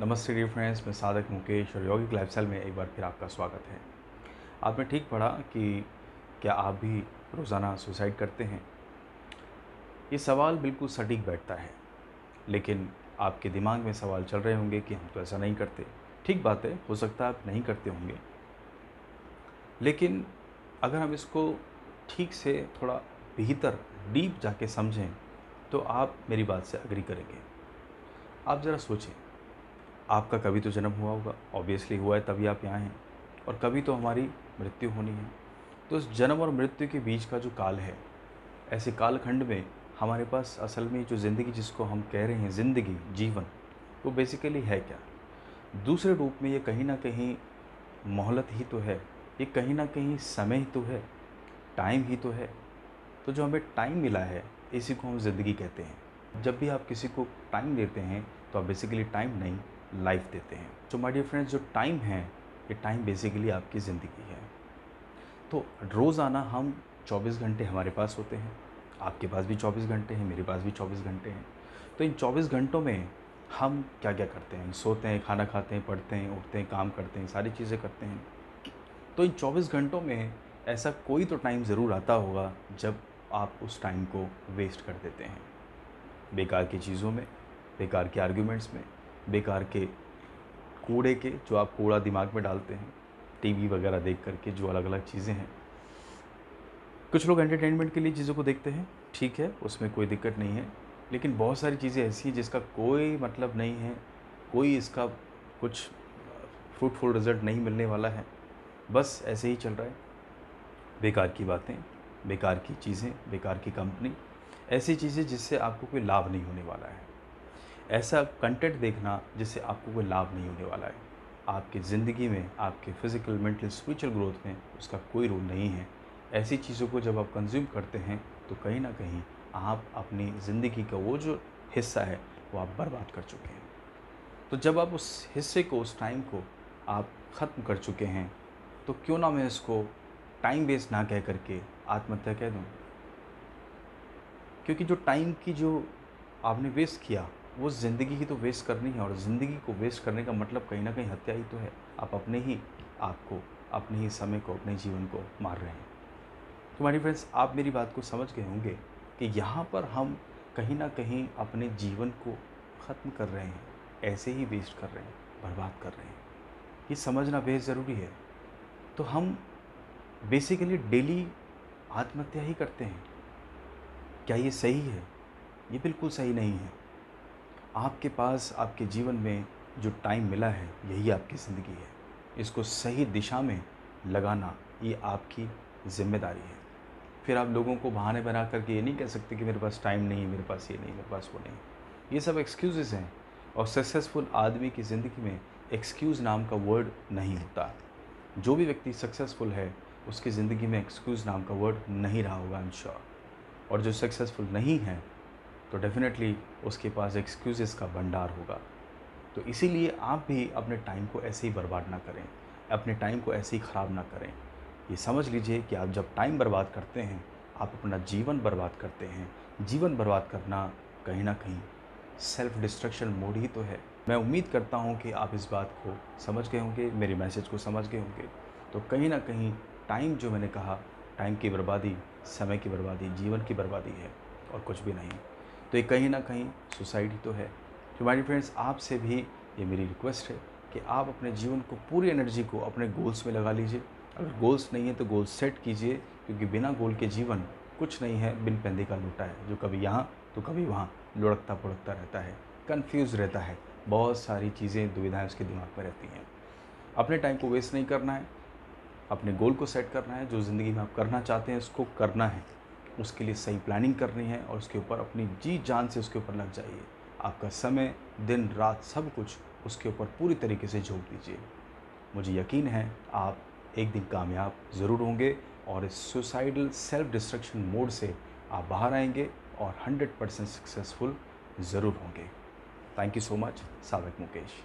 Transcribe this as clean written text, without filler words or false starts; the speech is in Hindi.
नमस्ते डियर फ्रेंड्स, मैं साधक मुकेश और यौगिक लाइफस्टाइल में एक बार फिर आपका स्वागत है। आपने ठीक पढ़ा कि क्या आप भी रोज़ाना सुसाइड करते हैं? ये सवाल बिल्कुल सटीक बैठता है, लेकिन आपके दिमाग में सवाल चल रहे होंगे कि हम तो ऐसा नहीं करते। ठीक बात है, हो सकता है आप नहीं करते होंगे, लेकिन अगर हम इसको ठीक से थोड़ा भीतर डीप जाके समझें, तो आप मेरी बात से एग्री करेंगे। आप ज़रा सोचें, आपका कभी तो जन्म हुआ होगा, ऑब्वियसली हुआ है तभी आप यहाँ हैं, और कभी तो हमारी मृत्यु होनी है। तो इस जन्म और मृत्यु के बीच का जो काल है, ऐसे कालखंड में हमारे पास असल में जो ज़िंदगी जिसको हम कह रहे हैं ज़िंदगी, जीवन, वो बेसिकली है क्या? दूसरे रूप में ये कहीं न कहीं मोहलत ही तो है, ये कहीं न कहीं समय ही तो है, टाइम ही तो है। तो जो हमें टाइम मिला है, इसी को हम ज़िंदगी कहते हैं। जब भी आप किसी को टाइम देते हैं, तो आप बेसिकली टाइम नहीं, लाइफ देते हैं। तो माय डियर फ्रेंड्स, जो टाइम है, ये टाइम बेसिकली आपकी ज़िंदगी है। तो रोज़ाना हम 24 घंटे हमारे पास होते हैं, आपके पास भी 24 घंटे हैं, मेरे पास भी 24 घंटे हैं। तो इन 24 घंटों में हम क्या-क्या करते हैं? सोते हैं, खाना खाते हैं, पढ़ते हैं, उठते हैं, काम करते हैं, सारी चीज़ें करते हैं। तो इन 24 घंटों में ऐसा कोई तो टाइम ज़रूर आता होगा जब आप उस टाइम को वेस्ट कर देते हैं। बेकार की चीज़ों में, बेकार के आर्ग्यूमेंट्स में, बेकार के कूड़े के जो आप कूड़ा दिमाग में डालते हैं, टीवी वगैरह देख कर के जो अलग-अलग चीज़ें हैं। कुछ लोग एंटरटेनमेंट के लिए चीज़ों को देखते हैं, ठीक है, उसमें कोई दिक्कत नहीं है। लेकिन बहुत सारी चीज़ें ऐसी हैं जिसका कोई मतलब नहीं है, कोई इसका कुछ फ्रूटफुल रिज़ल्ट नहीं मिलने वाला है। बस ऐसे ही चल रहा है। बेकार की बातें, बेकार की चीज़ें, बेकार की कंपनी, ऐसी चीज़ें जिससे आपको कोई लाभ नहीं होने वाला है। ऐसा कंटेंट देखना जिससे आपको कोई लाभ नहीं होने वाला है। आपकी ज़िंदगी में, आपके फिज़िकल, मेंटल, स्पिरिचुअल ग्रोथ में उसका कोई रोल नहीं है। ऐसी चीज़ों को जब आप कंज़्यूम करते हैं, तो कहीं न कहीं आप अपनी ज़िंदगी का वो जो हिस्सा है, वो आप बर्बाद कर चुके हैं। तो जब आप उस हिस्से को, उस टाइम को आप ख़त्म कर चुके हैं, तो क्यों ना मैं इसको टाइम वेस्ट ना कह कर के आत्महत्या कह दूँ। क्योंकि जो टाइम की जो आपने वेस्ट किया, वो ज़िंदगी की तो वेस्ट करनी है, और ज़िंदगी को वेस्ट करने का मतलब कहीं न कहीं हत्या ही तो है। आप अपने ही आप को, अपने ही समय को, अपने जीवन को मार रहे हैं। तो माय डियर फ्रेंड्स, आप मेरी बात को समझ गए होंगे कि यहाँ पर हम कहीं न कहीं अपने जीवन को ख़त्म कर रहे हैं, ऐसे ही वेस्ट कर रहे हैं, बर्बाद कर रहे हैं। ये समझना बेहद ज़रूरी है। तो हम बेसिकली डेली आत्महत्या ही करते हैं। क्या ये सही है? ये बिल्कुल सही नहीं है। आपके पास आपके जीवन में जो टाइम मिला है, यही आपकी ज़िंदगी है। इसको सही दिशा में लगाना, ये आपकी ज़िम्मेदारी है। फिर आप लोगों को बहाने बना कर के ये नहीं कह सकते कि मेरे पास टाइम नहीं है, मेरे पास ये नहीं, मेरे पास वो नहीं। ये सब एक्सक्यूज़ेज़ हैं, और सक्सेसफुल आदमी की ज़िंदगी में एक्सक्यूज़ नाम का वर्ड नहीं होता। जो भी व्यक्ति सक्सेसफुल है, उसकी ज़िंदगी में एक्सक्यूज़ नाम का वर्ड नहीं रहा होगा, आई एम श्योर। और जो सक्सेसफुल नहीं है, तो डेफ़िनेटली उसके पास एक्सक्यूज़ेस का भंडार होगा। तो इसीलिए आप भी अपने टाइम को ऐसे ही बर्बाद ना करें, अपने टाइम को ऐसे ही ख़राब ना करें। ये समझ लीजिए कि आप जब टाइम बर्बाद करते हैं, आप अपना जीवन बर्बाद करते हैं। जीवन बर्बाद करना कहीं न कहीं सेल्फ़ डिस्ट्रक्शन मोड ही तो है। मैं उम्मीद करता हूँ कि आप इस बात को समझ गए होंगे, मेरे मैसेज को समझ गए होंगे। तो कहीं न कहीं टाइम जो मैंने कहा, टाइम की बर्बादी, समय की बर्बादी, जीवन की बर्बादी है, और कुछ भी नहीं। तो ये कहीं न कहीं सुसाइड ही तो है। तो माय डियर फ्रेंड्स, आपसे भी ये मेरी रिक्वेस्ट है कि आप अपने जीवन को, पूरी एनर्जी को अपने गोल्स में लगा लीजिए। अगर गोल्स नहीं है तो गोल सेट कीजिए, क्योंकि बिना गोल के जीवन कुछ नहीं है, बिन पैंदे का लोटा है, जो कभी यहाँ तो कभी वहाँ लुढ़कता पुढ़कता रहता है, कन्फ्यूज़ रहता है। बहुत सारी चीज़ें, दुविधाएँ उसके दिमाग में रहती हैं। अपने टाइम को वेस्ट नहीं करना है, अपने गोल को सेट करना है, जो ज़िंदगी में आप करना चाहते हैं उसको करना है। उसके लिए सही प्लानिंग करनी है, और उसके ऊपर अपनी जी जान से उसके ऊपर लग जाइए। आपका समय, दिन, रात सब कुछ उसके ऊपर पूरी तरीके से झोंक दीजिए। मुझे यकीन है आप एक दिन कामयाब ज़रूर होंगे, और इस सुसाइडल सेल्फ डिस्ट्रक्शन मोड से आप बाहर आएंगे, और 100% सक्सेसफुल ज़रूर होंगे। थैंक यू सो मच, साधक मुकेश।